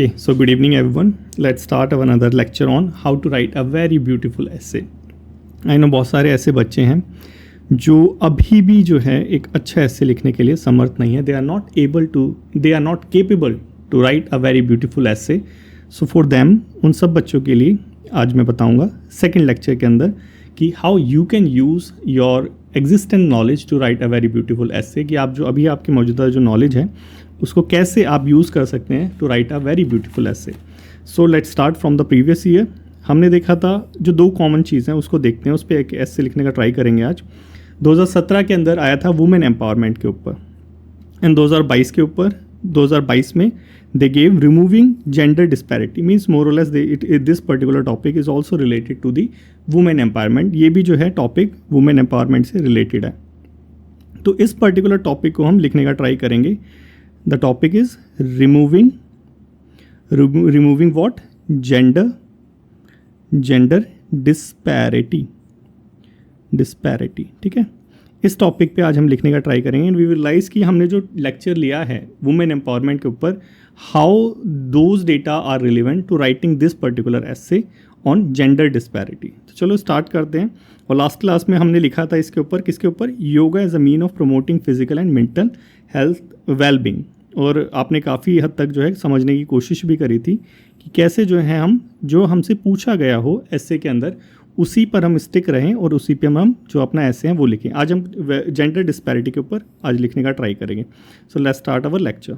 Okay, so good evening everyone. Let's start our another lecture on how to write a very beautiful essay. I know बहुत सारे ऐसे बच्चे हैं जो अभी भी जो है एक अच्छा ऐसे लिखने के लिए समर्थ नहीं है. They are not capable to write a very beautiful essay. So for them, उन सब बच्चों के लिए आज मैं बताऊंगा सेकेंड लेक्चर के अंदर कि how you can use your existent knowledge to write a very beautiful essay, कि आप जो अभी आपकी मौजूदा जो नॉलेज है उसको कैसे आप यूज़ कर सकते हैं to write a very beautiful essay. So let's start from the previous year. हमने देखा था जो दो कॉमन चीज़ हैं उसको देखते हैं, उस पर एक ऐसे लिखने का ट्राई करेंगे आज. 2017 के अंदर आया था वुमेन एम्पावरमेंट के ऊपर, एंड 2022 के ऊपर 2022 में they gave removing gender disparity, means more or less this particular topic is also related to the women empowerment. ये भी जो है टॉपिक women empowerment से रिलेटेड है. तो इस पर्टिकुलर टॉपिक को हम लिखने का ट्राई करेंगे. The topic is removing what, gender disparity. ठीक है, इस टॉपिक पे आज हम लिखने का ट्राई करेंगे. एंड वी विल रियलाइज कि हमने जो लेक्चर लिया है वुमेन एम्पावरमेंट के ऊपर, how those data are relevant to writing this particular essay on gender disparity. तो चलो स्टार्ट करते हैं. और लास्ट क्लास में हमने लिखा था इसके ऊपर, किसके ऊपर, yoga as a mean of promoting physical and mental health wellbeing. और आपने काफ़ी हद तक जो है समझने की कोशिश भी करी थी कि कैसे जो है हम जो हमसे पूछा गया हो एसे के अंदर उसी पर हम स्टिक रहें और उसी पे हम जो अपना ऐसे हैं वो लिखें. आज हम जेंडर डिस्पैरिटी के ऊपर आज लिखने का ट्राई करेंगे. सो लेट्स स्टार्ट अवर लेक्चर.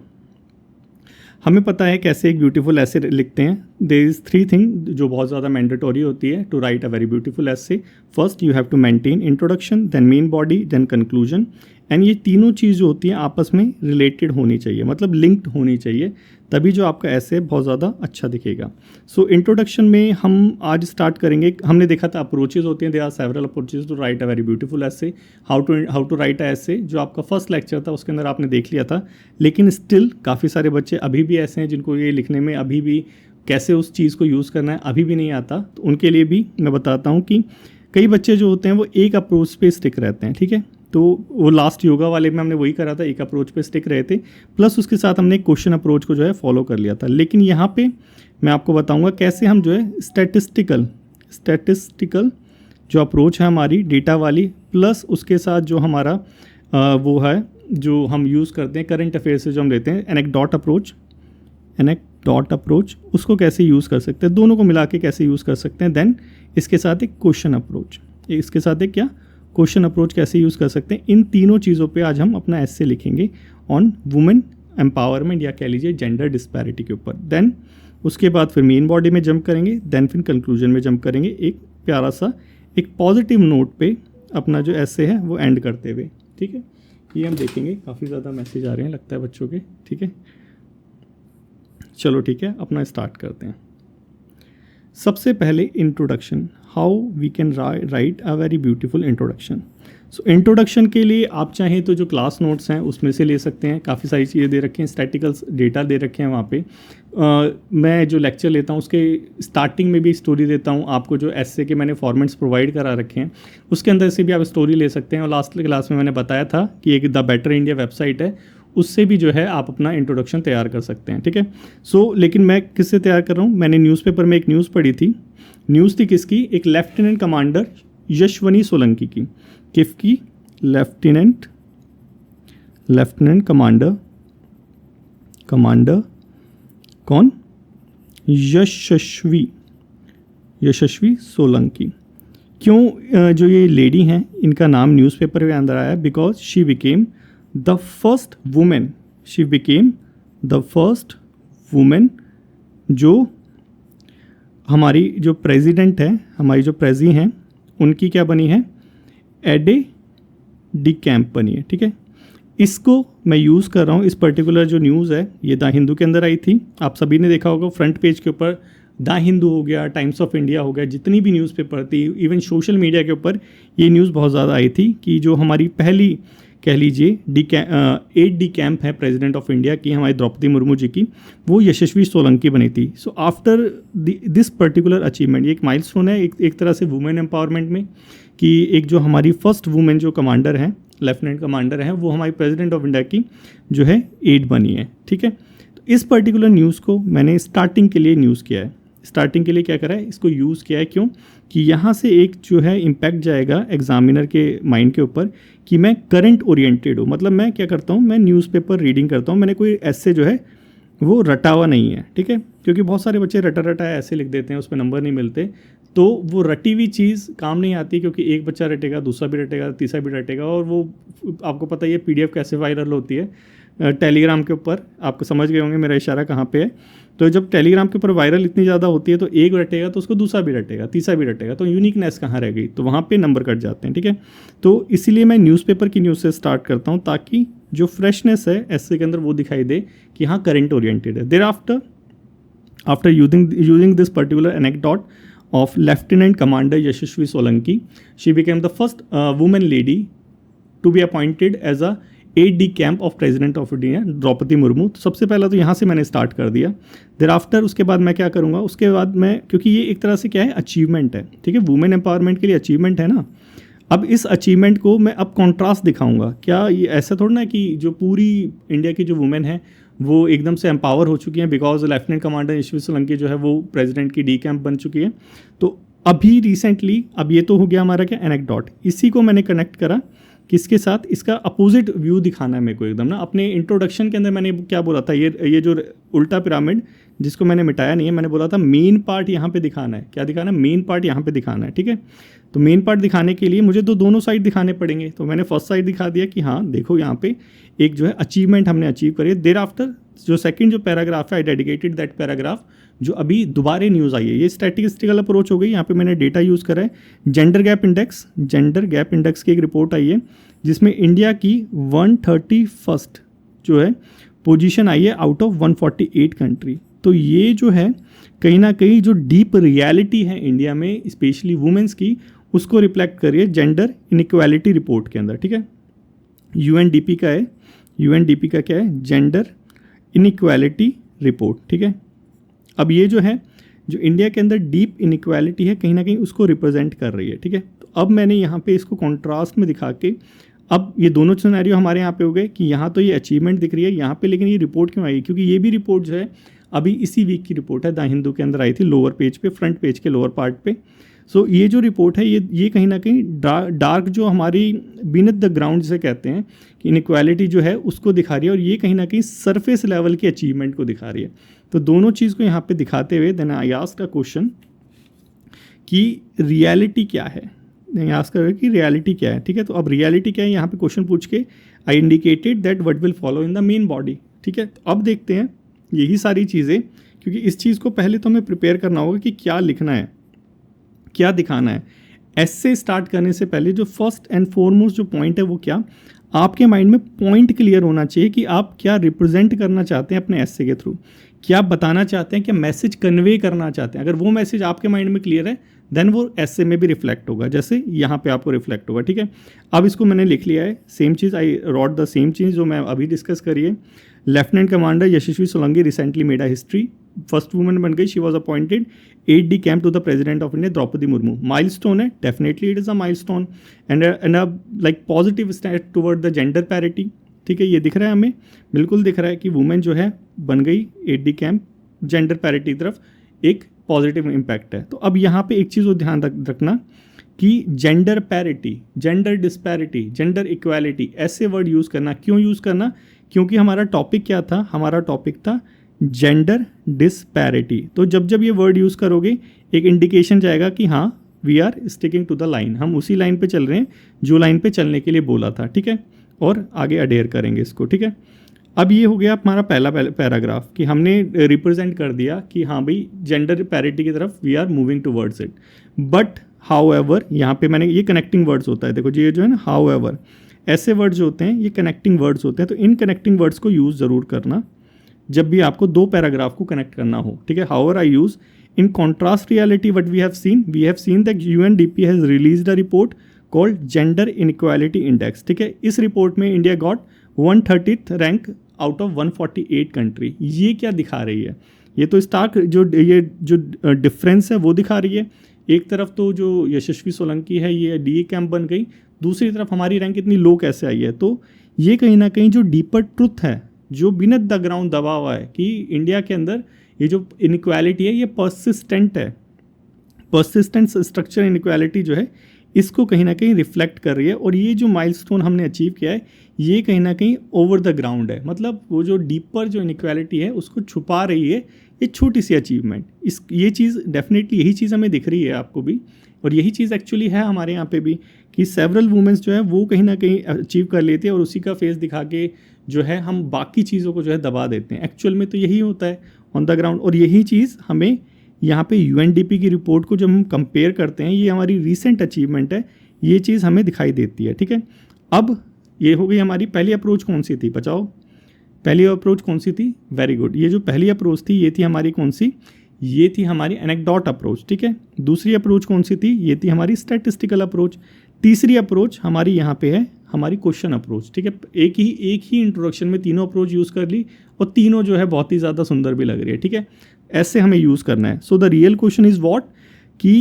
हमें पता है कैसे एक ब्यूटीफुल ऐसे लिखते हैं. देयर इज़ 3 थिंग जो बहुत ज़्यादा मैंडेटरी होती है to write a very beautiful essay. First, you have to maintain introduction, then main body, then conclusion. And ये तीनों चीज़ जो होती हैं आपस में रिलेटेड होनी चाहिए, मतलब लिंक्ड होनी चाहिए, तभी जो आपका ऐसे बहुत ज़्यादा अच्छा दिखेगा. सो इंट्रोडक्शन में हम आज स्टार्ट करेंगे. हमने देखा था अप्रोचेज होते हैं, they are several approaches to write a very beautiful essay. How to write a essay जो आपका फर्स्ट लेक्चर था उसके अंदर आपने देख लिया था. लेकिन स्टिल काफ़ी सारे बच्चे अभी भी ऐसे हैं जिनको ये लिखने में अभी भी कैसे उस चीज़ को यूज़ करना है अभी भी नहीं आता. तो उनके लिए भी मैं बताता हूँ कि कई बच्चे जो होते हैं वो एक अप्रोच पे स्टिक रहते हैं. ठीक है, तो वो लास्ट योगा वाले में हमने वही करा था, एक अप्रोच पे स्टिक रहे थे, प्लस उसके साथ हमने एक क्वेश्चन अप्रोच को जो है फॉलो कर लिया था. लेकिन यहाँ पे मैं आपको बताऊँगा कैसे हम जो है स्टैटिस्टिकल जो अप्रोच है हमारी डेटा वाली, प्लस उसके साथ जो हमारा वो है जो हम यूज़ करते हैं करंट अफेयर से जो हम लेते हैं एनेक्डोट अप्रोच, उसको कैसे यूज़ कर सकते हैं, दोनों को मिला के कैसे यूज़ कर सकते हैं. देन इसके साथ एक क्वेश्चन अप्रोच, इसके साथ एक क्या क्वेश्चन अप्रोच कैसे यूज़ कर सकते हैं. इन तीनों चीज़ों पे आज हम अपना ऐसे लिखेंगे ऑन वुमेन एम्पावरमेंट या कह लीजिए जेंडर डिस्पैरिटी के ऊपर. देन उसके बाद फिर मेन बॉडी में जंप करेंगे, देन फिर कंक्लूजन में जंप करेंगे, एक प्यारा सा एक पॉजिटिव नोट पे अपना जो ऐसे है वो एंड करते हुए. ठीक है, ये हम देखेंगे. काफ़ी ज़्यादा मैसेज आ रहे हैं लगता है बच्चों के. ठीक है, चलो ठीक है, अपना स्टार्ट करते हैं. सबसे पहले introduction, how we can write a very beautiful introduction. So introduction के लिए आप चाहें तो जो क्लास नोट्स हैं उसमें से ले सकते हैं. काफ़ी सारी चीज़ें दे रखी हैं, स्टैटिकल्स डेटा दे रखे हैं वहाँ पे. मैं जो लेक्चर लेता हूँ उसके स्टार्टिंग में भी स्टोरी देता हूँ आपको. जो ऐसे के मैंने फॉर्मेट्स प्रोवाइड करा रखे हैं उसके अंदर से भी आप स्टोरी ले सकते हैं. और लास्ट क्लास में मैंने बताया था कि एक द बेटर इंडिया वेबसाइट है, उससे भी जो है आप अपना इंट्रोडक्शन तैयार कर सकते हैं. ठीक है, सो लेकिन मैं किससे तैयार कर रहा हूँ, मैंने न्यूज़पेपर में एक न्यूज़ पढ़ी थी. न्यूज़ थी किसकी, एक लेफ्टिनेंट कमांडर यशवनी सोलंकी की. किफ की, लेफ्टिनेंट कमांडर कौन, यशस्वी सोलंकी. क्यों जो ये लेडी हैं इनका नाम न्यूज़पेपर के अंदर आया, because she became the first women जो हमारी जो प्रेसिडेंट है, हमारी जो प्रेजी हैं, उनकी क्या बनी है, एडे डी कैंप बनी है. ठीक है, इसको मैं यूज़ कर रहा हूँ. इस पर्टिकुलर जो न्यूज़ है ये द हिंदू के अंदर आई थी. आप सभी ने देखा होगा फ्रंट पेज के ऊपर द हिंदू हो गया, टाइम्स ऑफ इंडिया हो गया, जितनी भी न्यूज़पेपर थी, इवन सोशल मीडिया के ऊपर ये न्यूज़ बहुत ज़्यादा आई थी कि जो हमारी पहली कह लीजिए एड डी कैंप है प्रेसिडेंट ऑफ इंडिया की, हमारी द्रौपदी मुर्मू जी की, वो यशस्वी सोलंकी बनी थी. So after this particular achievement, ये एक माइलस्टोन है एक तरह से वुमेन एम्पावरमेंट में, कि एक जो हमारी फर्स्ट वुमेन जो कमांडर हैं, लेफ्टिनेंट कमांडर हैं, वो हमारी प्रेसिडेंट ऑफ इंडिया की जो है एड बनी है. ठीक है, इस पर्टिकुलर न्यूज़ को मैंने स्टार्टिंग के लिए न्यूज़ किया है। स्टार्टिंग के लिए क्या करा है, इसको यूज़ किया है। क्यों? कि यहाँ से एक जो है इम्पैक्ट जाएगा एग्जामिनर के माइंड के ऊपर कि मैं करंट ओरिएंटेड हूँ। मतलब मैं क्या करता हूँ, मैं न्यूज़पेपर रीडिंग करता हूँ, मैंने कोई ऐसे जो है वो रटा हुआ नहीं है, ठीक है। क्योंकि बहुत सारे बच्चे रटा ऐसे लिख देते हैं, उस पर नंबर नहीं मिलते, तो वो रटी हुई चीज़ काम नहीं आती। क्योंकि एक बच्चा रटेगा, दूसरा भी रटेगा, तीसरा भी रटेगा, और वो आपको पता ही है PDF कैसे वायरल होती है टेलीग्राम के ऊपर। आपको समझ गए होंगे मेरा इशारा कहाँ पे है। तो जब टेलीग्राम के ऊपर वायरल इतनी ज़्यादा होती है तो एक रटेगा तो उसको दूसरा भी रटेगा, तीसरा भी रटेगा, तो यूनिकनेस कहाँ रह गई, तो वहाँ पे नंबर कट जाते हैं, ठीक है। तो इसीलिए मैं न्यूज़पेपर की न्यूज़ से स्टार्ट करता हूँ ताकि जो फ्रेशनेस है ऐसे के अंदर वो दिखाई दे कि हाँ करंट ओरिएंटेड है। There after using this particular anecdote of Lieutenant Commander Yashasvi Solanki, she became the first woman lady to be appointed as a AD camp of President of India Draupadi Murmu. तो सबसे पहला तो यहाँ से मैंने स्टार्ट कर दिया। देर आफ्टर उसके बाद मैं क्या करूँगा, उसके बाद मैं, क्योंकि ये एक तरह से क्या है, अचीवमेंट है, ठीक है, वुमेन एम्पावरमेंट के लिए अचीवमेंट है ना। अब इस अचीवमेंट को मैं अब कॉन्ट्रास्ट दिखाऊंगा। क्या ये ऐसा थोड़ा ना कि जो पूरी इंडिया की जो वुमेन है वो एकदम से एम्पावर हो चुकी हैं because lieutenant commander Yashasvi Solanki जो है वो प्रेसिडेंट की D कैंप बन चुकी है। तो अभी रिसेंटली, अब ये तो हो गया हमारा क्या, एनेक्डोट। इसी को मैंने कनेक्ट करा किसके साथ, इसका अपोजिट व्यू दिखाना है मेरे को एकदम ना। अपने इंट्रोडक्शन के अंदर मैंने क्या बोला था, ये जो उल्टा पिरामिड जिसको मैंने मिटाया नहीं है, मैंने बोला था मेन पार्ट यहाँ पे दिखाना है। क्या दिखाना है? मेन पार्ट यहाँ पे दिखाना है, ठीक है। तो मेन पार्ट दिखाने के लिए मुझे तो दोनों साइड दिखाने पड़ेंगे। तो मैंने फर्स्ट साइड दिखा दिया कि हाँ देखो यहाँ पे एक जो है अचीवमेंट हमने अचीव करी। देर आफ्टर जो सेकंड जो पैराग्राफ है, आई डेडिकेटेड दैट पैराग्राफ, जो अभी दोबारा न्यूज़ आई है। ये स्टैटिस्टिकल अप्रोच हो गई। यहाँ पे मैंने डेटा यूज़ करा है, जेंडर गैप इंडेक्स की एक रिपोर्ट आई है जिसमें इंडिया की 131st जो है पोजीशन आई है आउट ऑफ 148 कंट्री। तो ये जो है कहीं ना कहीं जो डीप रियलिटी है इंडिया में स्पेशली वुमेंस की, उसको रिफ्लेक्ट करिए जेंडर इनइक्वालिटी रिपोर्ट के अंदर, ठीक है। UNDP का है, UNDP का क्या है, जेंडर इनइक्वालिटी रिपोर्ट, ठीक है। अब ये जो है, जो इंडिया के अंदर डीप इनइक्वालिटी है कहीं ना कहीं उसको रिप्रेजेंट कर रही है, ठीक है। तो अब मैंने यहाँ पे इसको कॉन्ट्रास्ट में दिखा के, अब ये दोनों सिनेरियो हमारे यहाँ पे हो गए कि यहाँ तो ये अचीवमेंट दिख रही है यहाँ पे, लेकिन ये रिपोर्ट क्यों आई? क्योंकि ये भी रिपोर्ट जो है अभी इसी वीक की रिपोर्ट है, द हिंदू के अंदर आई थी, लोअर पेज पे, फ्रंट पेज के लोअर पार्ट पे। सो ये जो रिपोर्ट है ये कहीं ना कहीं डार्क जो हमारी बीनेथ द ग्राउंड जिसे कहते हैं कि इनइक्वालिटी जो है उसको दिखा रही है, और ये कहीं ना कहीं सरफेस लेवल की अचीवमेंट को दिखा रही है। तो दोनों चीज़ को यहाँ पे दिखाते हुए then I asked a question कि रियलिटी क्या है, आस्क कर कि रियलिटी क्या है, ठीक है। तो अब रियलिटी क्या है यहाँ पे क्वेश्चन पूछ के I indicated that what will follow in the main body, ठीक है। तो अब देखते हैं यही सारी चीज़ें, क्योंकि इस चीज़ को पहले तो हमें प्रिपेयर करना होगा कि क्या लिखना है, क्या दिखाना है। ऐसे स्टार्ट करने से पहले जो फर्स्ट एंड फॉरमोस्ट जो पॉइंट है वो क्या, आपके माइंड में पॉइंट क्लियर होना चाहिए कि आप क्या रिप्रेजेंट करना चाहते हैं अपने एस्से के थ्रू, क्या बताना चाहते हैं, क्या मैसेज कन्वे करना चाहते हैं। अगर वो मैसेज आपके माइंड में क्लियर है देन वो एस्से में भी रिफ्लेक्ट होगा, जैसे यहाँ पे आपको रिफ्लेक्ट होगा, ठीक है। अब इसको मैंने लिख लिया है, सेम चीज़ आई रॉट द सेम चीज़ जो मैं अभी डिस्कस करिए। Lieutenant commander Yashasvi Solanki recently made a history, first woman बन गई, she was appointed AD camp to the president of India Droupadi Murmu. Milestone है, definitely it is a milestone and a like positive step toward the gender parity, ठीक है। ये दिख रहा है हमें, बिल्कुल दिख रहा है कि वुमेन जो है बन गई AD कैंप, जेंडर पैरिटी की तरफ एक पॉजिटिव इम्पैक्ट है। तो अब यहाँ पे एक चीज़ को ध्यान रखना कि gender parity, gender disparity, gender equality, ऐसे वर्ड यूज़ करना। क्यों यूज़ करना? क्योंकि हमारा टॉपिक क्या था, हमारा टॉपिक था जेंडर डिस्पैरिटी। तो जब जब ये वर्ड यूज़ करोगे एक इंडिकेशन जाएगा कि हाँ we are sticking to the line, हम उसी लाइन पे चल रहे हैं जो लाइन पे चलने के लिए बोला था, ठीक है। और आगे अडेयर करेंगे इसको, ठीक है। अब ये हो गया हमारा पहला पैराग्राफ कि हमने रिप्रेजेंट कर दिया कि हाँ भाई जेंडर पैरिटी की तरफ we are moving towards it. But however, यहाँ पे मैंने, ये कनेक्टिंग वर्ड्स होता है, देखो ये जो है ना हाउएवर, ऐसे वर्ड्स जो होते हैं ये कनेक्टिंग वर्ड्स होते हैं। तो इन कनेक्टिंग वर्ड्स को यूज़ ज़रूर करना जब भी आपको दो पैराग्राफ को कनेक्ट करना हो, ठीक है। However I use in contrast reality what we have seen that UNDP has released a report called gender inequality index, ठीक है। इस रिपोर्ट में India got 130th rank out of 148 country. ये क्या दिखा रही है? ये तो स्टार्क ये जो डिफरेंस है वो दिखा रही है। एक तरफ तो जो यशस्वी सोलंकी है ये DA कैंप बन गई, दूसरी तरफ हमारी रैंक इतनी लो कैसे आई है। तो ये कहीं ना कहीं जो डीपर ट्रुथ है जो बिना द ग्राउंड दबा हुआ है कि इंडिया के अंदर ये जो इनइक्वालिटी है ये पर्सिस्टेंट है, पर्सिस्टेंट स्ट्रक्चर इनइक्वालिटी जो है इसको कहीं ना कहीं रिफ्लेक्ट कर रही है। और ये जो माइलस्टोन हमने अचीव किया है ये कहीं ना कहीं ओवर द ग्राउंड है, मतलब वो जो डीपर जो इनइक्वालिटी है उसको छुपा रही है ये छोटी सी अचीवमेंट। ये चीज़ डेफिनेटली यही चीज़ हमें दिख रही है आपको भी, और यही चीज़ एक्चुअली है हमारे यहाँ पे भी कि सेवरल वुमेंस जो है वो कहीं ना कहीं अचीव कर लेती है और उसी का फेस दिखा के जो है हम बाकी चीज़ों को जो है दबा देते हैं। एक्चुअल में तो यही होता है ऑन द ग्राउंड, और यही चीज़ हमें यहाँ पे यूएनडीपी की रिपोर्ट को जब हम कंपेयर करते हैं, ये हमारी रीसेंट अचीवमेंट है, ये चीज़ हमें दिखाई देती है। ठीक है, अब ये हो गई हमारी पहली अप्रोच कौन सी थी बचाओ, पहली अप्रोच कौन सी थी, वेरी गुड, ये जो पहली अप्रोच थी ये थी हमारी कौन सी, ये थी हमारी एनेक्डोट अप्रोच। ठीक है, दूसरी अप्रोच कौन सी थी, ये थी हमारी स्टैटिस्टिकल अप्रोच। तीसरी अप्रोच हमारी यहाँ पे है हमारी क्वेश्चन अप्रोच। ठीक है, एक ही इंट्रोडक्शन में तीनों अप्रोच यूज़ कर ली और तीनों जो है बहुत ही ज़्यादा सुंदर भी लग रही है। ठीक है, ऐसे हमें यूज़ करना है। So the real question is what कि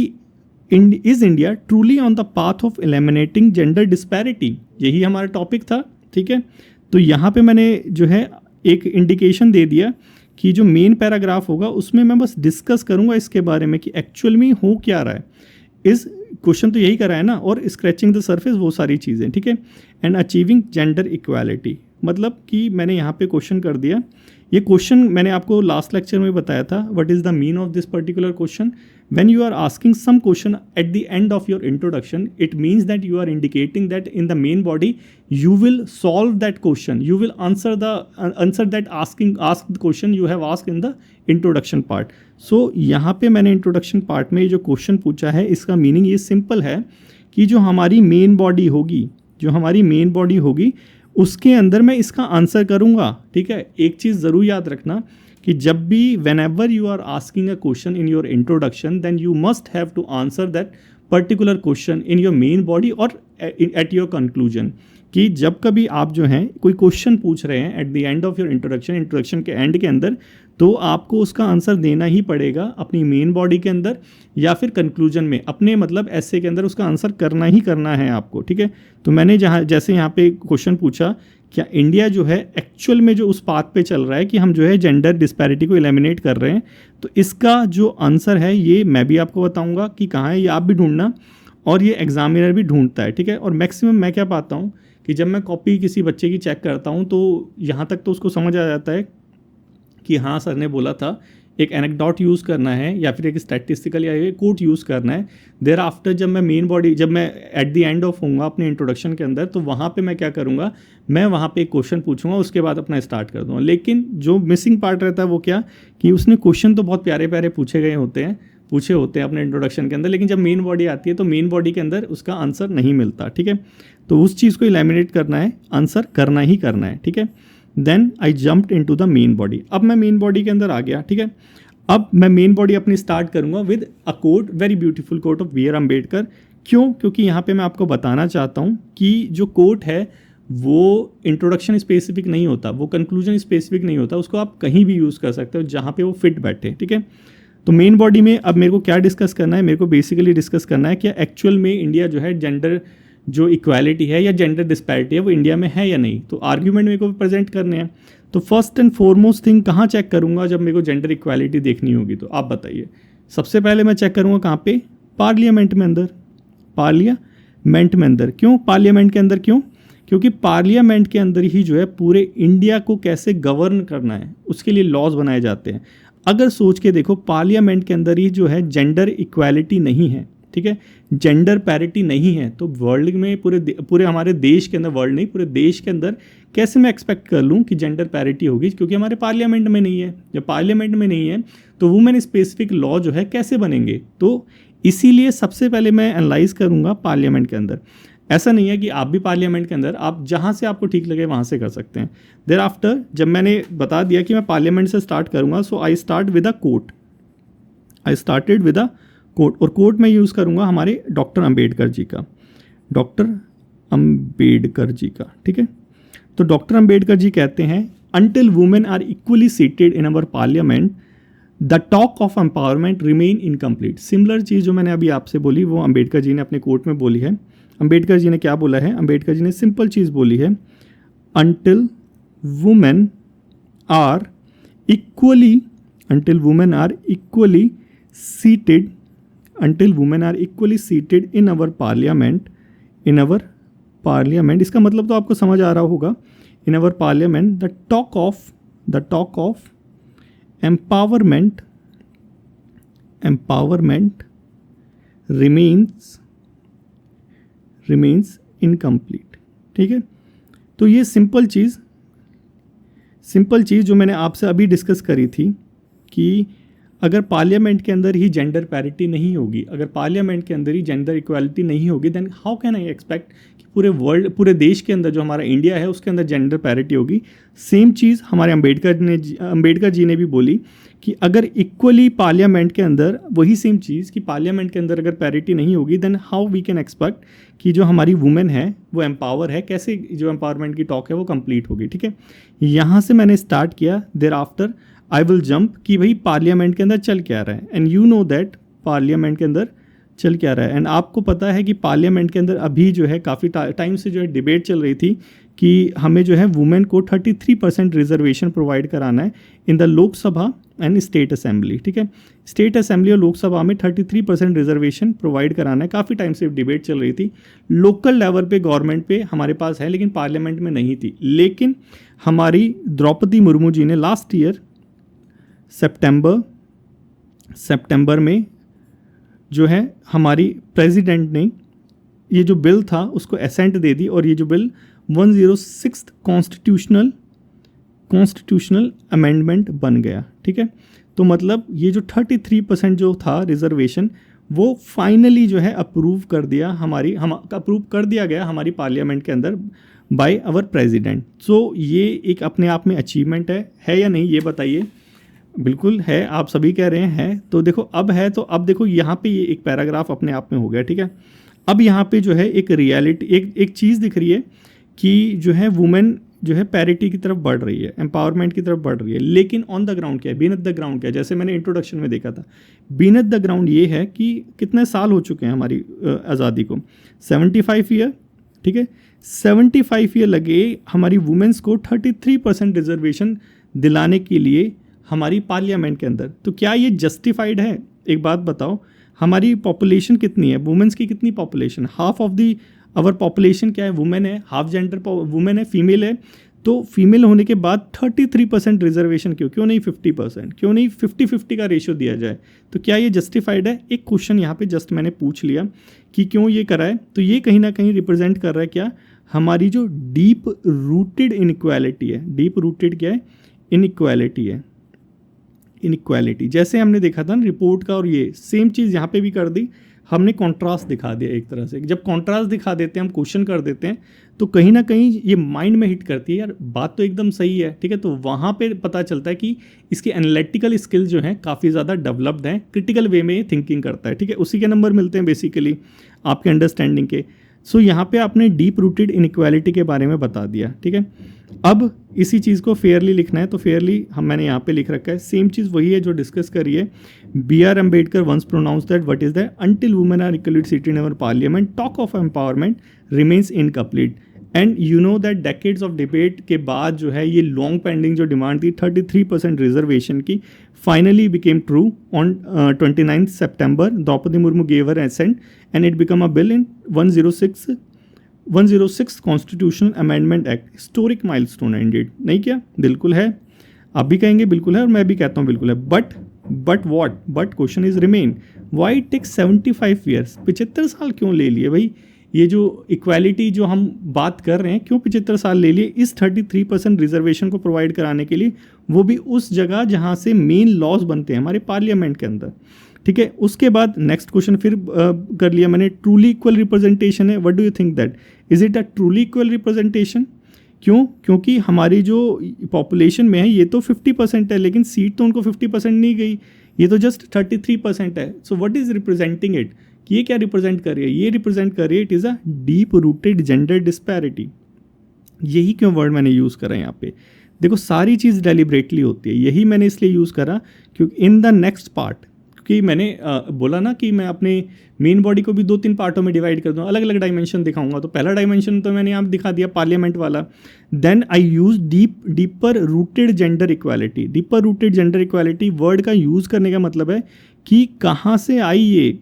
is India truly on the path of eliminating gender disparity, यही हमारा टॉपिक था। ठीक है, तो यहाँ पे मैंने जो है एक इंडिकेशन दे दिया कि जो मेन पैराग्राफ होगा उसमें मैं बस डिस्कस करूँगा इसके बारे में कि एक्चुअल में हो क्या रहा है। इस क्वेश्चन तो यही करा है ना, और स्क्रैचिंग द सरफेस वो सारी चीज़ें। ठीक है, एंड अचीविंग जेंडर इक्वालिटी, मतलब कि मैंने यहाँ पे क्वेश्चन कर दिया। ये क्वेश्चन मैंने आपको लास्ट लेक्चर में बताया था what is the mean of this particular question. When you are asking some question at the end of your introduction, it means that you are indicating that in the main body you will solve that question, you will answer that ask the question you have asked in the introduction part. So यहाँ पे मैंने introduction part में ये जो question पूछा है इसका meaning ये सिंपल है कि जो हमारी मेन बॉडी होगी उसके अंदर मैं इसका आंसर करूँगा। ठीक है, एक चीज़ ज़रूर याद रखना कि जब भी whenever you are asking a question in your introduction, then you must have to answer that particular question in your main body or at your conclusion। कि जब कभी आप जो हैं कोई क्वेश्चन पूछ रहे हैं eight the end of your introduction के एंड के अंदर, तो आपको उसका आंसर देना ही पड़ेगा अपनी मेन बॉडी के अंदर या फिर कंक्लूजन में, अपने मतलब ऐसे के अंदर उसका आंसर करना ही करना है आपको। ठीक है, तो मैंने जैसे यहाँ पे क्वेश्चन पूछा क्या इंडिया जो है एक्चुअल में जो उस पाथ पे चल रहा है कि हम जो है जेंडर डिस्पैरिटी को एलिमिनेट कर रहे हैं, तो इसका जो आंसर है ये मैं भी आपको बताऊँगा कि कहाँ है, ये आप भी ढूंढना और ये एग्जामिनर भी ढूंढता है। ठीक है, और मैक्सिमम मैं क्या पाता हूँ कि जब मैं कॉपी किसी बच्चे की चेक करता हूँ तो यहाँ तक तो उसको समझ आ जाता है कि हाँ सर ने बोला था एक एनेक्डोट यूज़ करना है या फिर एक स्टैटिस्टिकल या एक कोट यूज़ करना है। देयर आफ्टर जब मैं एट द एंड ऑफ होऊंगा अपने इंट्रोडक्शन के अंदर, तो वहाँ पे मैं क्या करूँगा, मैं वहाँ पे एक क्वेश्चन पूछूंगा, उसके बाद अपना स्टार्ट कर दूँगा। लेकिन जो मिसिंग पार्ट रहता है वो क्या कि उसने क्वेश्चन तो बहुत प्यारे प्यारे पूछे होते हैं अपने इंट्रोडक्शन के अंदर, लेकिन जब मेन बॉडी आती है तो मेन बॉडी के अंदर उसका आंसर नहीं मिलता। ठीक है, तो उस चीज़ को एलिमिनेट करना है, आंसर करना ही करना है। ठीक है, then I jumped into the main body. अब मैं मेन बॉडी के अंदर आ गया। ठीक है, अब मैं मेन बॉडी अपनी स्टार्ट करूंगा with a quote, very beautiful quote of B R. Ambedkar. क्यों? क्योंकि यहाँ पे मैं आपको बताना चाहता हूँ कि जो कोट है वो इंट्रोडक्शन स्पेसिफिक नहीं होता, वो कंक्लूजन स्पेसिफिक नहीं होता, उसको आप कहीं भी यूज़ कर सकते हो जहाँ पे वो फिट बैठे। ठीक है, तो मेन बॉडी में अब मेरे को क्या डिस्कस करना है, मेरे को बेसिकली डिस्कस करना है कि एक्चुअल में इंडिया जो है जेंडर जो इक्वालिटी है या जेंडर डिस्पैरिटी है वो इंडिया में है या नहीं। तो आर्ग्यूमेंट मेरे को प्रेजेंट करने हैं, तो फर्स्ट एंड फॉरमोस्ट थिंग कहाँ चेक करूँगा जब मेरे को जेंडर इक्वालिटी देखनी होगी, तो आप बताइए। सबसे पहले मैं चेक करूँगा कहाँ पे, पार्लियामेंट में अंदर, पार्लियामेंट में अंदर। क्यों पार्लियामेंट के अंदर, क्यों? क्योंकि पार्लियामेंट के अंदर ही जो है पूरे इंडिया को कैसे गवर्न करना है उसके लिए लॉज बनाए जाते हैं। अगर सोच के देखो पार्लियामेंट के अंदर ही जो है जेंडर इक्वालिटी नहीं है, ठीक है, जेंडर पैरिटी नहीं है, तो वर्ल्ड में पूरे हमारे देश के अंदर, वर्ल्ड नहीं पूरे देश के अंदर कैसे मैं एक्सपेक्ट कर लूँ कि जेंडर पैरिटी होगी, क्योंकि हमारे पार्लियामेंट में नहीं है। जब पार्लियामेंट में नहीं है तो वुमेन स्पेसिफिक लॉ जो है कैसे बनेंगे, तो इसीलिए सबसे पहले मैं एनालाइज करूँगा पार्लियामेंट के अंदर। ऐसा नहीं है कि आप भी पार्लियामेंट के अंदर, आप जहाँ से आपको ठीक लगे वहाँ से कर सकते हैं। देयर आफ्टर जब मैंने बता दिया कि मैं पार्लियामेंट से स्टार्ट करूँगा, so I start with a quote, I started with a quote, और कोट में यूज़ करूँगा हमारे डॉक्टर अंबेडकर जी का, डॉक्टर अंबेडकर जी का। ठीक है, तो डॉक्टर अंबेडकर जी कहते हैं until women are equally seated in our parliament the talk of empowerment remain incomplete. Similar चीज़ जो मैंने अभी आपसे बोली वो अंबेडकर जी ने अपने कोट में बोली है। अंबेडकर जी ने क्या बोला है, अंबेडकर जी ने सिंपल चीज़ बोली है, until women are equally seated in our parliament, इसका मतलब तो आपको समझ आ रहा होगा, in our parliament, the talk of empowerment remains incomplete. ठीक है, तो ये सिंपल चीज़ जो मैंने आपसे अभी डिस्कस करी थी कि अगर पार्लियामेंट के अंदर ही जेंडर पैरिटी नहीं होगी, अगर पार्लियामेंट के अंदर ही जेंडर इक्वालिटी नहीं होगी, then how can I expect कि पूरे देश के अंदर जो हमारा इंडिया है उसके अंदर जेंडर पैरिटी होगी. सेम चीज़ हमारे अंबेडकर जी ने भी बोली कि अगर इक्वली पार्लियामेंट के अंदर वही सेम चीज़ कि पार्लियामेंट के अंदर अगर पैरिटी नहीं होगी, then how we can expect कि जो हमारी वुमेन है वो एम्पावर है, कैसे जो एम्पावरमेंट की टॉक है वो कंप्लीट होगी. ठीक है, यहाँ से मैंने स्टार्ट किया. Thereafter I will jump कि भाई पार्लियामेंट के अंदर चल क्या रहा है, and you know that parliament के अंदर चल क्या रहा है. एंड आपको पता है कि पार्लियामेंट के अंदर अभी जो है काफ़ी टाइम से जो है डिबेट चल रही थी कि हमें जो है वुमेन को 33% रिजर्वेशन प्रोवाइड कराना है in the Lok Sabha and state assembly. ठीक है, स्टेट असेंबली और लोकसभा में 33% रिजर्वेशन प्रोवाइड कराना है. काफ़ी टाइम से डिबेट चल रही थी. लोकल लेवल पे गवर्नमेंट पे हमारे पास है, लेकिन पार्लियामेंट में नहीं थी. लेकिन हमारी द्रौपदी मुर्मू जी ने लास्ट ईयर सितंबर में जो है हमारी प्रेसिडेंट ने ये जो बिल था उसको एसेंट दे दी, और ये जो बिल 106 कॉन्स्टिट्यूशनल अमेंडमेंट बन गया. ठीक है, तो मतलब ये जो 33% जो था रिजर्वेशन वो फाइनली जो है अप्रूव कर दिया गया हमारी पार्लियामेंट के अंदर बाय आवर प्रेसिडेंट. सो ये एक अपने आप में अचीवमेंट है या नहीं, ये बताइए. बिल्कुल है, आप सभी कह रहे हैं. तो देखो अब है, तो अब देखो यहाँ पे ये एक पैराग्राफ अपने आप में हो गया. ठीक है, अब यहाँ पे जो है एक रियलिटी एक चीज़ दिख रही है कि जो है वुमेन जो है पैरिटी की तरफ बढ़ रही है, एम्पावरमेंट की तरफ बढ़ रही है. लेकिन ऑन द ग्राउंड क्या है, बीनथ द ग्राउंड क्या है, जैसे मैंने इंट्रोडक्शन में देखा था, बीनथ द ग्राउंड ये है कि कितने साल हो चुके हैं हमारी आज़ादी को, 75 ईयर. ठीक है, 75 ईयर लगे हमारी वुमेन्स को 33% रिजर्वेशन दिलाने के लिए हमारी पार्लियामेंट के अंदर. तो क्या ये जस्टिफाइड है? एक बात बताओ, हमारी पॉपुलेशन कितनी है, वुमेन्स की कितनी population, half of the our population क्या है, वुमेन है, हाफ जेंडर वुमेन है, फीमेल है. तो फीमेल होने के बाद 33% रिजर्वेशन क्यों नहीं 50%, क्यों नहीं 50-50 का रेशियो दिया जाए? तो क्या ये जस्टिफाइड है? एक क्वेश्चन यहाँ पे जस्ट मैंने पूछ लिया कि क्यों ये करा है. तो ये कहीं ना कहीं रिप्रेजेंट कर रहा है क्या, हमारी जो डीप रूटेड इनइक्वालिटी है. डीप रूटेड क्या है, इनइक्वालिटी है. इनइक्वालिटी जैसे हमने देखा था ना रिपोर्ट का, और ये सेम चीज़ यहाँ पे भी कर दी हमने, कॉन्ट्रास्ट दिखा दिया एक तरह से. जब कॉन्ट्रास्ट दिखा देते हैं, हम क्वेश्चन कर देते हैं, तो कहीं ना कहीं ये माइंड में हिट करती है, यार बात तो एकदम सही है. ठीक है, तो वहाँ पे पता चलता है कि इसकी एनालिटिकल स्किल जो है काफ़ी ज़्यादा डेवलप्ड हैं, क्रिटिकल वे में ये थिंकिंग करता है. ठीक है, उसी के नंबर मिलते हैं बेसिकली आपके अंडरस्टैंडिंग के. सो यहाँ पे आपने डीप रूटेड इनइक्वालिटी के बारे में बता दिया. ठीक है, अब इसी चीज़ को फेयरली लिखना है, तो फेयरली मैंने यहाँ पे लिख रखा है. सेम चीज़ वही है जो डिस्कस करी है. B.R. Ambedkar once pronounced that what is that until women are equally seated in our parliament, talk of empowerment remains incomplete. And you know that decades of debate के बाद जो है ये लॉन्ग पेंडिंग जो demand थी 33% reservation की, finally became true on 29 September. Draupadi Murmu gave her assent and it become a bill in 106 constitutional amendment act. Historic milestone है indeed, नहीं क्या? बिल्कुल है, आप भी कहेंगे बिल्कुल है, और मैं भी कहता हूँ बिल्कुल है. But what, but question is remain, why it takes 75 years? 75 साल क्यों ले लिए भाई? ये जो इक्वालिटी जो हम बात कर रहे हैं, क्यों 75 साल ले लिए इस 33% रिजर्वेशन को प्रोवाइड कराने के लिए, वो भी उस जगह जहाँ से मेन लॉज बनते हैं हमारे पार्लियामेंट के अंदर. ठीक है, उसके बाद नेक्स्ट क्वेश्चन फिर कर लिया मैंने, ट्रूली इक्वल रिप्रेजेंटेशन है. What do you think that, is it a truly equal representation? क्यों? क्योंकि हमारी जो पॉपुलेशन में है ये तो 50% है, लेकिन सीट तो उनको 50% नहीं गई, ये तो जस्ट 33% है. So what is representing it, कि ये क्या रिप्रेजेंट कर रही है? ये रिप्रेजेंट कर रही है it is a deep rooted gender disparity. यही क्यों वर्ड मैंने यूज़ करा यहाँ पे. देखो सारी चीज़ डेलिब्रेटली होती है, यही मैंने इसलिए यूज़ करा क्योंकि इन द नेक्स्ट पार्ट क्योंकि मैंने बोला ना कि मैं अपने मेन बॉडी को भी 2-3 पार्टों में डिवाइड कर दूँ, अलग अलग डायमेंशन दिखाऊंगा। तो पहला डायमेंशन तो मैंने यहाँ दिखा दिया पार्लियामेंट वाला। Then I use deeper rooted gender equality. Deeper rooted gender equality word का यूज़ करने का मतलब है कि कहाँ से आई ये,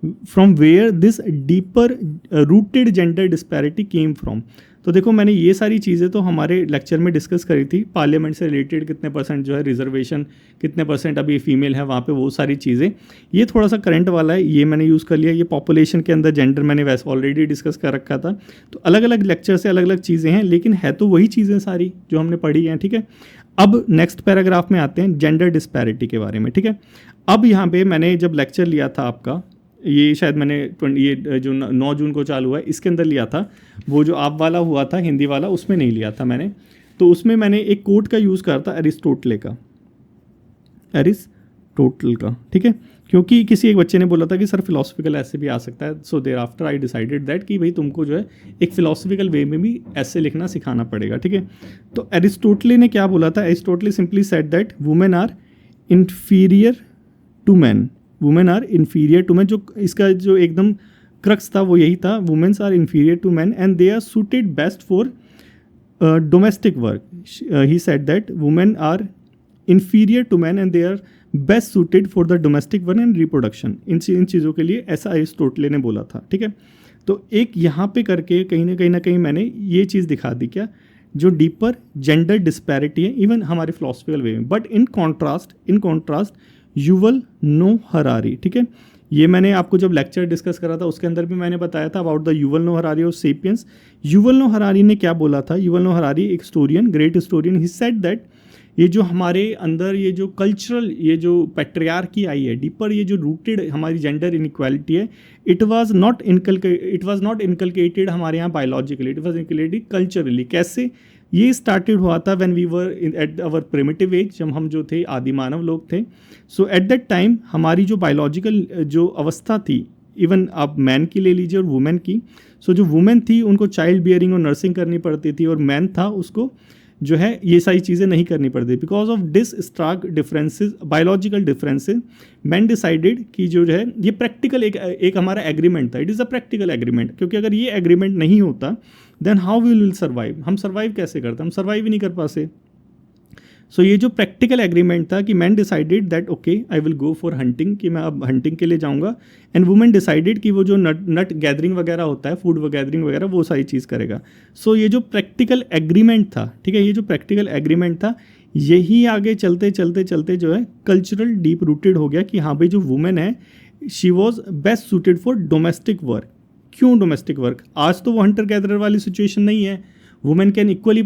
from where this deeper rooted gender disparity came from. तो देखो मैंने ये सारी चीज़ें तो हमारे लेक्चर में डिस्कस करी थी, पार्लियामेंट से रिलेटेड कितने परसेंट जो है रिजर्वेशन, कितने परसेंट अभी फीमेल है वहाँ पे, वो सारी चीज़ें। ये थोड़ा सा करंट वाला है, ये मैंने यूज़ कर लिया। ये पॉपुलेशन के अंदर जेंडर मैंने वैसे ऑलरेडी डिस्कस कर रखा था। तो अलग अलग लेक्चर से अलग अलग चीज़ें हैं, लेकिन है तो वही चीज़ें सारी जो हमने पढ़ी हैं, ठीक है। अब नेक्स्ट पैराग्राफ में आते हैं जेंडर डिस्पैरिटी के बारे में, ठीक है। अब यहाँ पे मैंने जब लेक्चर लिया था आपका, ये शायद मैंने ये जो 9 जून को चालू हुआ है इसके अंदर लिया था, वो जो आप वाला हुआ था हिंदी वाला उसमें नहीं लिया था मैंने। तो उसमें मैंने एक कोट का यूज़ करा था अरिस्टोटल का, ठीक है। क्योंकि किसी एक बच्चे ने बोला था कि सर फिलोसफिकल ऐसे भी आ सकता है। So thereafter I decided that कि भाई तुमको जो है एक फिलोसफिकल वे में भी ऐसे लिखना सिखाना पड़ेगा, ठीक है। तो अरिस्टोटल ने क्या बोला था? Aristotle simply said that women are inferior to man. Women are inferior to man, जो इसका जो एकदम क्रक्स था वो यही था, womens are inferior to man and they are suited best for domestic work. He said that women are inferior to man and they are best suited for the domestic work and reproduction. इन चीज़ों के लिए ऐसा Aristotle ने बोला था, ठीक है। तो एक यहाँ पे करके कहीं ना कहीं मैंने ये चीज़ दिखा दी क्या, जो डीपर जेंडर डिस्पैरिटी है इवन हमारे फिलोसफिकल वे में। But in contrast Yuval Noah Harari, ठीक है। ये मैंने आपको जब लेक्चर डिस्कस करा था उसके अंदर भी मैंने बताया था about the Yuval Noah Harari और सेपियंस। युवल नोह हरारी ने क्या बोला था? युवल नोह हरारी एक historian, great historian, he said that ये जो हमारे अंदर ये जो कल्चरल, ये जो पैट्रियार्की आई है डीपर, ये जो रूटेड हमारी जेंडर इनइक्वालिटी है, इट वाज नॉट इनकलकेटेड हमारे यहाँ biologically, it was inculcated culturally. कैसे? ये स्टार्टेड हुआ था when we were at our primitive age, जब हम जो थे आदि मानव लोग थे। सो एट दैट टाइम हमारी जो बायोलॉजिकल जो अवस्था थी, इवन आप मैन की ले लीजिए और वुमेन की। सो जो वुमेन थी उनको चाइल्ड बियरिंग और नर्सिंग करनी पड़ती थी, और मैन था उसको जो है ये सारी चीज़ें नहीं करनी पड़ती। Because of this stark differences, biological differences, man decided कि जो है ये प्रैक्टिकल एक हमारा एग्रीमेंट था। It is a practical agreement, क्योंकि अगर ये एग्रीमेंट नहीं होता then how we will survive. हम सर्वाइव कैसे करते? हम सर्वाइव ही नहीं कर पाते। सो ये जो प्रैक्टिकल एग्रीमेंट था कि man decided that okay I will go for hunting, कि मैं अब हंटिंग के लिए जाऊंगा, एंड वुमेन डिसाइडेड कि वो जो नट गैदरिंग वगैरह होता है, फूड गैदरिंग वगैरह, वो सारी चीज़ करेगा। सो ये जो प्रैक्टिकल एग्रीमेंट था, ठीक है, ये जो प्रैक्टिकल एग्रीमेंट था, यही आगे चलते चलते चलते जो है कल्चरल डीप रूटेड हो गया कि हाँ भाई जो वुमेन है she was best suited for domestic work. क्यों डोमेस्टिक वर्क? आज तो वो हंटर गैदरर वाली सिचुएशन नहीं है। Women can equally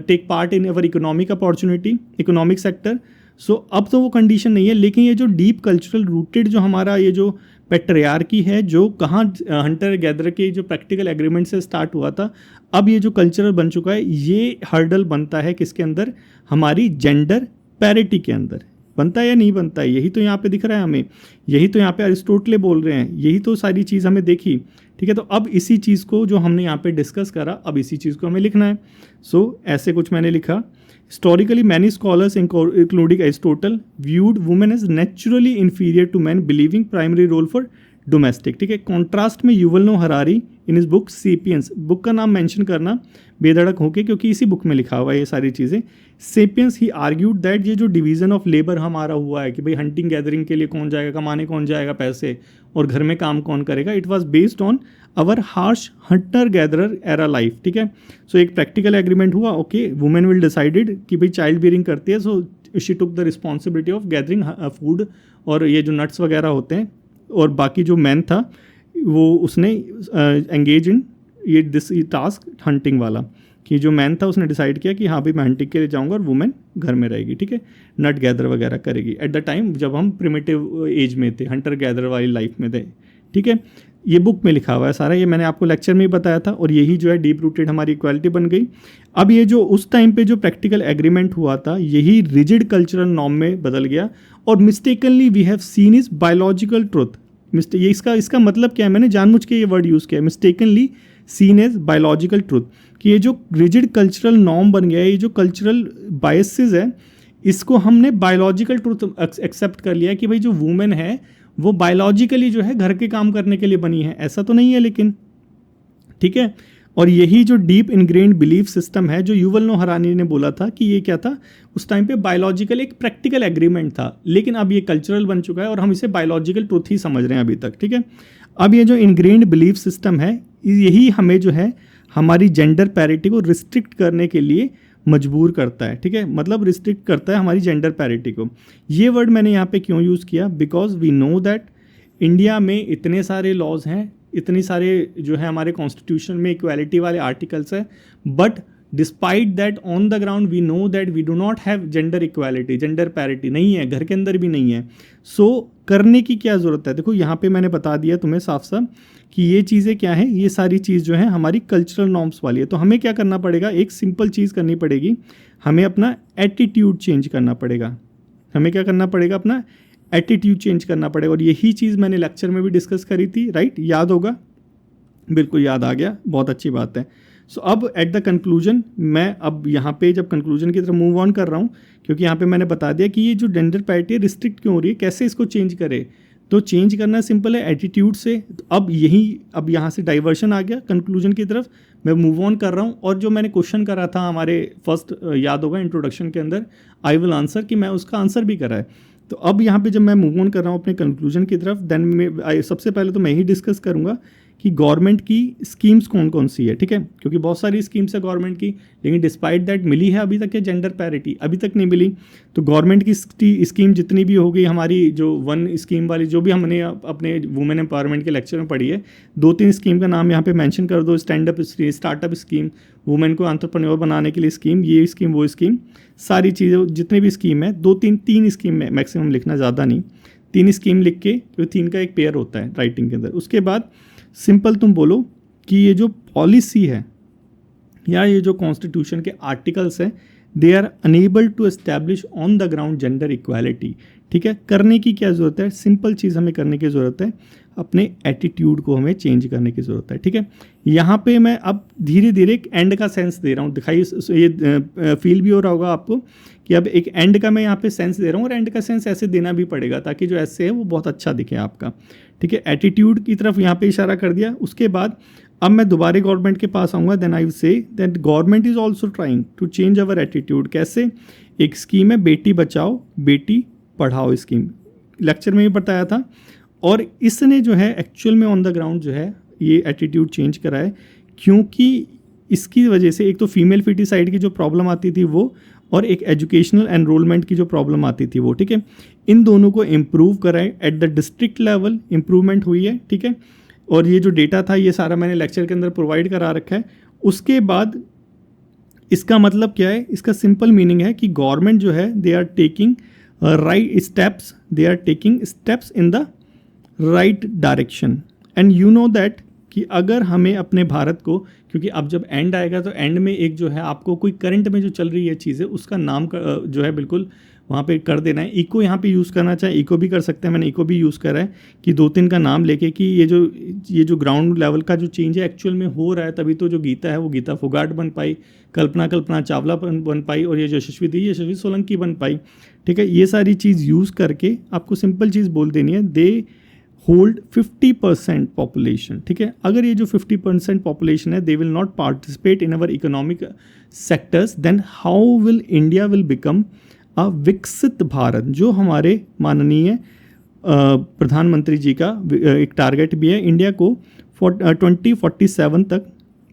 take part in our economic opportunity, economic sector. So अब तो वो कंडीशन नहीं है, लेकिन ये जो डीप कल्चरल रूटेड जो हमारा ये जो पैट्रियार्की है, जो कहाँ हंटर गैदरर के जो प्रैक्टिकल एग्रीमेंट से स्टार्ट हुआ था, अब ये जो कल्चरल बन चुका है, ये हर्डल बनता है किसके अंदर? हमारी जेंडर पैरिटी के अंदर। बनता है या नहीं बनता है? यही तो यहाँ पे दिख रहा है हमें, यही तो यहाँ पे अरिस्टोटल बोल रहे हैं, यही तो सारी चीज़ हमें देखी, ठीक है। तो अब इसी चीज़ को जो हमने यहाँ पे डिस्कस करा, अब इसी चीज़ को हमें लिखना है। सो ऐसे कुछ मैंने लिखा, historically many scholars including Aristotle viewed women as naturally inferior to man, believing primary role for domestic, ठीक है। कॉन्ट्रास्ट में युवल नोह हरारी इन इस बुक सेपियंस, बुक का नाम मेंशन करना बेधड़क होके क्योंकि इसी बुक में लिखा हुआ है ये सारी चीज़ें। सेपियंस ही आर्ग्यूड दैट ये जो डिवीज़न ऑफ लेबर हमारा हुआ है कि भाई हंटिंग गैदरिंग के लिए कौन जाएगा कमाने, कौन जाएगा पैसे, और घर में काम कौन करेगा, it was based on our harsh Hunter gatherer era life, ठीक है। सो एक प्रैक्टिकल एग्रीमेंट हुआ, ओके वुमेन विल डिसाइडेड कि भाई चाइल्ड बियरिंग करती है, so she took the responsibility of gathering food और ये जो नट्स वगैरह होते हैं, और बाकी जो मैन था वो उसने एंगेज इन ये दिस टास्क हंटिंग वाला, कि जो मैन था उसने डिसाइड किया कि हाँ भाई मैं हंटिंग के लिए जाऊँगा और वुमेन घर में रहेगी, ठीक है, नट गैदर वगैरह करेगी। एट द टाइम जब हम प्रिमिटिव एज में थे, हंटर गैदर वाली लाइफ में थे, ठीक है। ये बुक में लिखा हुआ है सारा, ये मैंने आपको लेक्चर में ही बताया था, और यही जो है डीप रूटेड हमारी इक्वालिटी बन गई। अब ये जो उस टाइम पे जो प्रैक्टिकल एग्रीमेंट हुआ था, यही रिजिड कल्चरल नॉर्म में बदल गया, और mistakenly we have seen is biological truth. ये इसका मतलब क्या है? मैंने जानबूझ के ये वर्ड यूज़ किया, mistakenly seen as biological truth, कि ये जो रिजिड कल्चरल नॉर्म बन गया है, ये जो कल्चरल बायसेस है, इसको हमने बायोलॉजिकल ट्रूथ एक्सेप्ट कर लिया कि भाई जो वुमेन है वो बायोलॉजिकली जो है घर के काम करने के लिए बनी है, ऐसा तो नहीं है लेकिन, ठीक है। और यही जो डीप इनग्रेन्ड बिलीफ सिस्टम है जो युवल नोह हरानी ने बोला था कि ये क्या था, उस टाइम पे बायोलॉजिकल एक प्रैक्टिकल एग्रीमेंट था, लेकिन अब ये कल्चरल बन चुका है और हम इसे बायोलॉजिकल ट्रूथ ही समझ रहे हैं अभी तक, ठीक है। अब ये जो इनग्रेन्ड बिलीफ सिस्टम है यही हमें जो है हमारी जेंडर पैरिटी को रिस्ट्रिक्ट करने के लिए मजबूर करता है, ठीक है, मतलब रिस्ट्रिक्ट करता है हमारी जेंडर पैरिटी को। ये वर्ड मैंने यहाँ पे क्यों यूज़ किया, because we know that India में इतने सारे लॉज हैं, इतनी सारे जो है हमारे कॉन्स्टिट्यूशन में इक्वालिटी वाले आर्टिकल्स हैं, but despite that on the ground we know that we do not have gender equality, gender parity नहीं है, घर के अंदर भी नहीं है। सो करने की क्या ज़रूरत है, देखो यहाँ पे मैंने बता दिया तुम्हें साफ साफ कि ये चीज़ें क्या है, ये सारी चीज़ जो है हमारी कल्चरल नॉर्म्स वाली है। तो हमें क्या करना पड़ेगा, एक सिंपल चीज़ करनी पड़ेगी, हमें अपना एटीट्यूड चेंज करना पड़ेगा। हमें क्या करना पड़ेगा, अपना एटीट्यूड चेंज करना पड़ेगा। और यही चीज़ मैंने लेक्चर में भी डिस्कस करी थी, राइट, याद होगा, बिल्कुल याद आ गया, बहुत अच्छी बात है। सो अब एट द कंक्लूजन, मैं अब यहाँ पे जब कंक्लूजन की तरफ मूव ऑन कर रहा हूँ, क्योंकि यहाँ पे मैंने बता दिया कि ये जो जेंडर पैरिटी है रिस्ट्रिक्ट क्यों हो रही है, कैसे इसको चेंज करे। तो चेंज करना सिंपल है, एटीट्यूड से। तो अब यहाँ से डाइवर्शन आ गया, कंक्लूजन की तरफ मैं मूव ऑन कर रहा हूँ। और जो मैंने क्वेश्चन करा था हमारे फर्स्ट, याद होगा इंट्रोडक्शन के अंदर, आई विल आंसर, कि मैं उसका आंसर भी करा है। तो अब यहाँ पे जब मैं मूव ऑन कर रहा हूँ अपने कंक्लूजन की तरफ, देन सबसे पहले तो मैं ही डिस्कस करूँगा कि गवर्नमेंट की स्कीम्स कौन कौन सी है, ठीक है, क्योंकि बहुत सारी स्कीम्स है गवर्नमेंट की, लेकिन डिस्पाइट दैट मिली है अभी तक के जेंडर पैरिटी अभी तक नहीं मिली। तो गवर्नमेंट की स्कीम जितनी भी हो गई, हमारी जो वन स्कीम वाली जो भी हमने अपने वुमेन एम्पावरमेंट के लेक्चर में पढ़ी है, 2-3 स्कीम का नाम यहाँ पे मेंशन कर दो, स्टार्टअप स्कीम, वुमेन को एंटरप्रेन्योर बनाने के लिए स्कीम, ये स्कीम वो स्कीम, सारी चीज़ें जितनी भी स्कीम है, 2-3 स्कीम में मैक्सिमम लिखना, ज़्यादा नहीं, 3 स्कीम लिख के, क्योंकि 3 का एक पेयर होता है राइटिंग के अंदर। उसके बाद सिंपल तुम बोलो कि ये जो पॉलिसी है या ये जो कॉन्स्टिट्यूशन के आर्टिकल्स हैं, they are unable to establish on the ground gender equality, ठीक है। करने की क्या ज़रूरत है, सिंपल चीज़ हमें करने की ज़रूरत है, अपने एटीट्यूड को हमें चेंज करने की ज़रूरत है, ठीक है। यहाँ पे मैं अब धीरे धीरे एक एंड का सेंस दे रहा हूँ, दिखाई ये फील भी हो रहा होगा आपको कि अब एक एंड का मैं यहाँ पे सेंस दे रहा हूँ, और एंड का सेंस ऐसे देना भी पड़ेगा ताकि जो ऐसे है वो बहुत अच्छा दिखे आपका, ठीक है। एटीट्यूड की तरफ यहाँ पे इशारा कर दिया। उसके बाद अब मैं दोबारा गवर्नमेंट के पास आऊँगा, then I will say that government is also trying to change our attitude. कैसे, एक स्कीम है बेटी बचाओ बेटी पढ़ाओ स्कीम, लेक्चर में भी बताया था, और इसने जो है एक्चुअल में ऑन द ग्राउंड जो है ये एटीट्यूड चेंज करा है, क्योंकि इसकी वजह से एक तो फीमेल फिटिसाइड की जो प्रॉब्लम आती थी वो, और एक एजुकेशनल एनरोलमेंट की जो प्रॉब्लम आती थी वो, ठीक है, इन दोनों को इम्प्रूव कराएं। At the district level improvement हुई है, ठीक है। और ये जो डेटा था ये सारा मैंने लेक्चर के अंदर प्रोवाइड करा रखा है। उसके बाद इसका मतलब क्या है, इसका सिंपल मीनिंग है कि गवर्नमेंट जो है they are taking right steps, they are taking steps in the right direction. And you know that कि अगर हमें अपने भारत को, क्योंकि अब जब एंड आएगा तो एंड में एक जो है आपको कोई करंट में जो चल रही है चीज़ें उसका नाम जो है बिल्कुल वहाँ पे कर देना है। इको यहाँ पे यूज़ करना चाहे इको भी कर सकते हैं, मैंने इको भी यूज़ करा है कि 2-3 का नाम लेके कि ये जो ग्राउंड लेवल का जो चेंज है एक्चुअल में हो रहा है, तभी तो जो गीता है वो गीता फोगाट बन पाई, कल्पना चावला बन पाई, और ये यशस्वी थी यशस्वी सोलंकी बन पाई, ठीक है। ये सारी चीज़ यूज़ करके आपको सिंपल चीज़ बोल देनी है, दे होल्ड 50% पॉपुलेशन, ठीक है। अगर ये जो 50% पॉपुलेशन है they will not participate in our economic sectors, then how will India will become a विकसित भारत, जो हमारे माननीय प्रधानमंत्री जी का एक टारगेट भी है, इंडिया को 2047 तक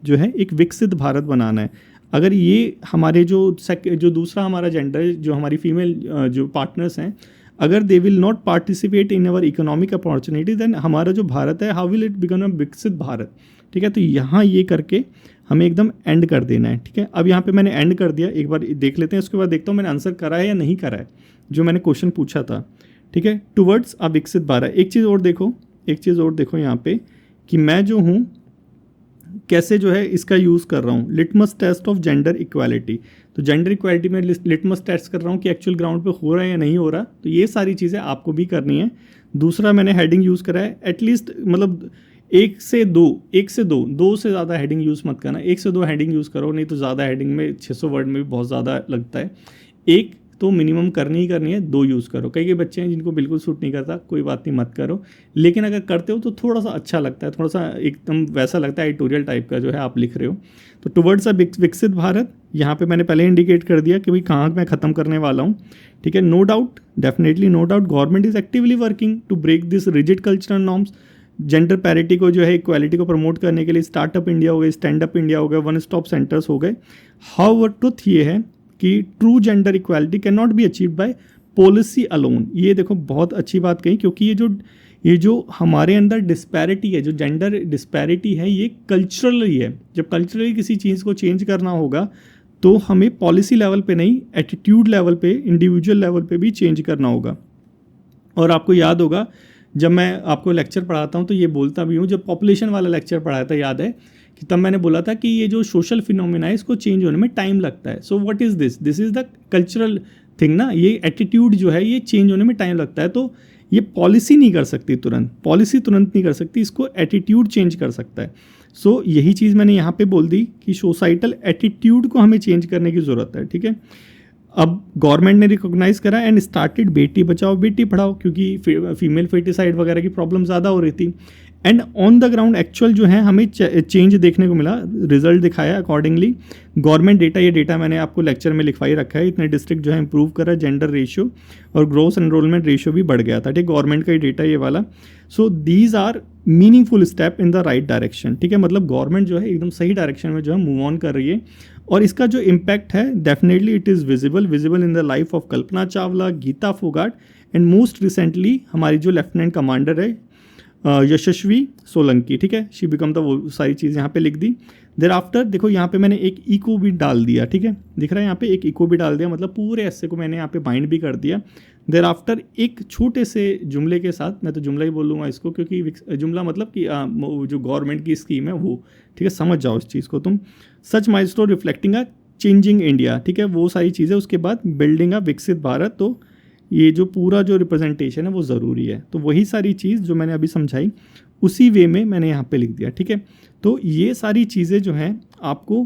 जो है एक विकसित भारत बनाना है। अगर ये हमारे जो दूसरा हमारा जेंडर है, जो हमारी फीमेल जो पार्टनर्स हैं, अगर they will not participate in our economic opportunity, then हमारा जो भारत है how will it become a विकसित भारत, ठीक है। तो यहाँ ये करके हमें एकदम एंड कर देना है, ठीक है। अब यहाँ पे मैंने एंड कर दिया, एक बार देख लेते हैं, उसके बाद देखता हूँ मैंने आंसर करा है या नहीं करा है जो मैंने क्वेश्चन पूछा था, ठीक है। टुवर्ड्स अ विकसित भारत। एक चीज़ और देखो यहाँ पे कि मैं जो हूँ कैसे जो है इसका यूज़ कर रहा हूँ, litmus test of gender equality. तो जेंडर इक्वालिटी में लिटमस टेस्ट कर रहा हूँ कि एक्चुअल ग्राउंड पे हो रहा है या नहीं हो रहा, तो ये सारी चीज़ें आपको भी करनी है। दूसरा मैंने हेडिंग यूज़ करा है, एटलीस्ट मतलब 1 से 2 से ज़्यादा हेडिंग यूज़ मत करना, 1 से 2 हेडिंग यूज़ करो, नहीं तो ज़्यादा हेडिंग में 600 वर्ड में भी बहुत ज़्यादा लगता है। एक तो मिनिमम करनी ही करनी है, 2 यूज़ करो। कई बच्चे हैं जिनको बिल्कुल सूट नहीं करता, कोई बात नहीं, मत करो, लेकिन अगर करते हो तो थोड़ा सा अच्छा लगता है, थोड़ा सा एकदम वैसा लगता है एडिटोरियल टाइप का जो है आप लिख रहे हो। तो टुवर्ड्स अ विकसित भारत, यहाँ पे मैंने पहले इंडिकेट कर दिया कि भाई कहाँ मैं ख़त्म करने वाला हूँ, ठीक है। No doubt, definitely no doubt, government is actively working to break this rigid cultural norms. Gender parity को जो है, इक्वालिटी को प्रमोट करने के लिए स्टार्टअप इंडिया हो गए, स्टैंड अप इंडिया हो गए, वन स्टॉप सेंटर्स हो गए। हाउ ट्रुथ ये है कि true gender equality can not be achieve by policy alone. ये देखो बहुत अच्छी बात कही, क्योंकि ये जो हमारे अंदर डिस्पैरिटी है, जो जेंडर डिस्पैरिटी है, ये कल्चरली है। जब कल्चरली किसी चीज़ को चेंज करना होगा तो हमें पॉलिसी लेवल पे नहीं, एटीट्यूड लेवल पे, इंडिविजुअल लेवल पे भी चेंज करना होगा। और आपको याद होगा जब मैं आपको लेक्चर पढ़ाता हूँ तो ये बोलता भी हूँ, जब पॉपुलेशन वाला लेक्चर पढ़ाया था याद है कि तब मैंने बोला था कि ये जो सोशल फिनोमिना है इसको चेंज होने में टाइम लगता है। So what is this is the cultural thing ना, ये एटीट्यूड जो है ये चेंज होने में टाइम लगता है। तो ये पॉलिसी नहीं कर सकती तुरंत, पॉलिसी तुरंत नहीं कर सकती, इसको एटीट्यूड चेंज कर सकता है। सो यही चीज़ मैंने यहाँ पे बोल दी कि सोसाइटल एटीट्यूड को हमें चेंज करने की ज़रूरत है, ठीक है। अब गवर्नमेंट ने रिकॉग्नाइज करा एंड स्टार्टेड बेटी बचाओ बेटी पढ़ाओ, क्योंकि फीमेल फेटिसाइड वगैरह की प्रॉब्लम ज़्यादा हो रही थी। And on the ground actual जो है हमें चेंज देखने को मिला, रिजल्ट दिखाया अकॉर्डिंगली। गवर्नमेंट डेटा, ये डेटा मैंने आपको लेक्चर में लिखवाई रखा है, इतने डिस्ट्रिक्ट जो है इंप्रूव करा, जेंडर रेशियो और ग्रोस एनरोलमेंट रेशियो भी बढ़ गया था, ठीक। गवर्नमेंट का ही डेटा ये वाला। So these are meaningful step in the right direction, ठीक है। मतलब गवर्नमेंट जो है एकदम सही डायरेक्शन में जो है मूव ऑन कर रही है, और इसका जो इम्पैक्ट है definitely it is visible in the life of Kalpana Chawla, Geeta Phogat and most recently हमारी जो लेफ्टिनेंट कमांडर है यशस्वी सोलंकी, ठीक है। शी बिकम, तो वो सारी चीज़ यहाँ पे लिख दी। देर आफ्टर देखो यहाँ पे मैंने एक इको भी डाल दिया, ठीक है, दिख रहा है यहाँ पे एक इको भी डाल दिया, मतलब पूरे ऐसे को मैंने यहाँ पे बाइंड भी कर दिया। देर आफ्टर एक छोटे से जुमले के साथ, मैं तो जुमला ही बोलूँगा इसको, क्योंकि जुमला मतलब कि जो गवर्नमेंट की स्कीम है वो, ठीक है, समझ जाओ इस चीज़ को तुम। Such milestone reflecting a changing India, ठीक है, वो सारी चीज़ें। उसके बाद बिल्डिंग अ विकसित भारत, तो ये जो पूरा जो रिप्रेजेंटेशन है वो ज़रूरी है। तो वही सारी चीज़ जो मैंने अभी समझाई उसी वे में मैंने यहाँ पे लिख दिया, ठीक है। तो ये सारी चीज़ें जो हैं आपको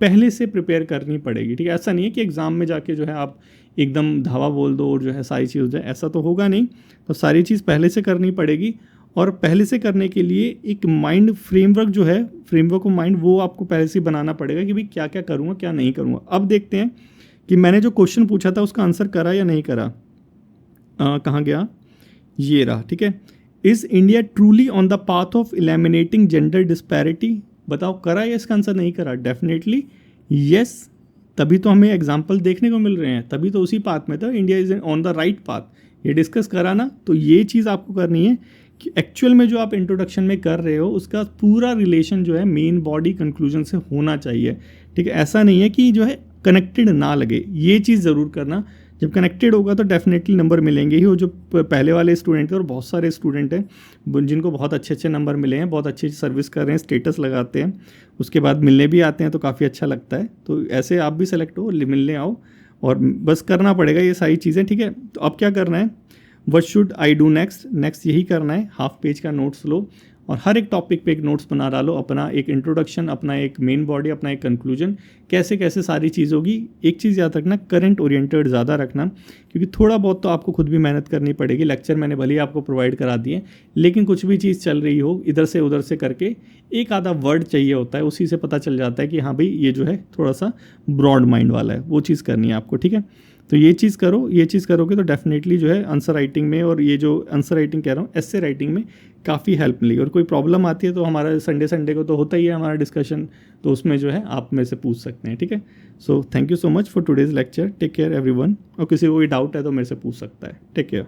पहले से प्रिपेयर करनी पड़ेगी, ठीक है। ऐसा नहीं है कि एग्ज़ाम में जाके जो है आप एकदम धावा बोल दो और जो है सारी चीज़ हो जाए, ऐसा तो होगा नहीं। तो सारी चीज़ पहले से करनी पड़ेगी, और पहले से करने के लिए एक माइंड फ्रेमवर्क जो है, फ्रेमवर्क ऑफ माइंड, वो आपको पहले से बनाना पड़ेगा कि भाई क्या क्या करूँगा क्या नहीं करूँगा। अब देखते हैं कि मैंने जो क्वेश्चन पूछा था उसका आंसर करा या नहीं करा। कहाँ गया, ये रहा, ठीक है। Is India truly on the path of eliminating gender disparity, बताओ करा या इसका आंसर नहीं करा। डेफिनेटली यस, तभी तो हमें एग्जाम्पल देखने को मिल रहे हैं, तभी तो उसी पाथ में था, India is on the right path. ये डिस्कस करा ना, तो ये चीज़ आपको करनी है कि एक्चुअल में जो आप इंट्रोडक्शन में कर रहे हो उसका पूरा रिलेशन जो है मेन बॉडी कंक्लूजन से होना चाहिए, ठीक है। ऐसा नहीं है कि जो है कनेक्टेड ना लगे, ये चीज़ ज़रूर करना। जब कनेक्टेड होगा तो डेफिनेटली नंबर मिलेंगे ही। वो जो पहले वाले स्टूडेंट थे, और बहुत सारे स्टूडेंट हैं जिनको बहुत अच्छे अच्छे नंबर मिले हैं, बहुत अच्छी सर्विस कर रहे हैं, स्टेटस लगाते हैं, उसके बाद मिलने भी आते हैं, तो काफ़ी अच्छा लगता है। तो ऐसे आप भी सेलेक्ट हो, मिलने आओ, और बस करना पड़ेगा ये सारी चीज़ें, ठीक है। तो अब क्या करना है, what should I do next यही करना है। हाफ पेज का नोट्स लो और हर एक टॉपिक पे एक नोट्स बना डालो, अपना एक इंट्रोडक्शन, अपना एक मेन बॉडी, अपना एक कंक्लूजन, कैसे कैसे सारी चीज़ होगी। एक चीज़ याद रखना, करंट ओरिएंटेड ज़्यादा रखना, क्योंकि थोड़ा बहुत तो आपको खुद भी मेहनत करनी पड़ेगी। लेक्चर मैंने भले ही आपको प्रोवाइड करा दिए, लेकिन कुछ भी चीज़ चल रही हो इधर से उधर से करके, एक आधा वर्ड चाहिए होता है, उसी से पता चल जाता है कि हाँ भाई ये जो है थोड़ा सा ब्रॉड माइंड वाला है, वो चीज़ करनी है आपको, ठीक है। तो ये चीज़ करो, ये चीज़ करोगे तो डेफिनेटली जो है आंसर राइटिंग में, और ये जो आंसर राइटिंग कह रहा हूँ, एस्से राइटिंग में काफ़ी हेल्प मिलेगी। और कोई प्रॉब्लम आती है तो हमारा संडे को तो होता ही है हमारा डिस्कशन, तो उसमें जो है आप मेरे से पूछ सकते हैं, ठीक है। So thank you so much for today's lecture, take care everyone. और किसी को कोई डाउट है तो मेरे से पूछ सकता है। Take care.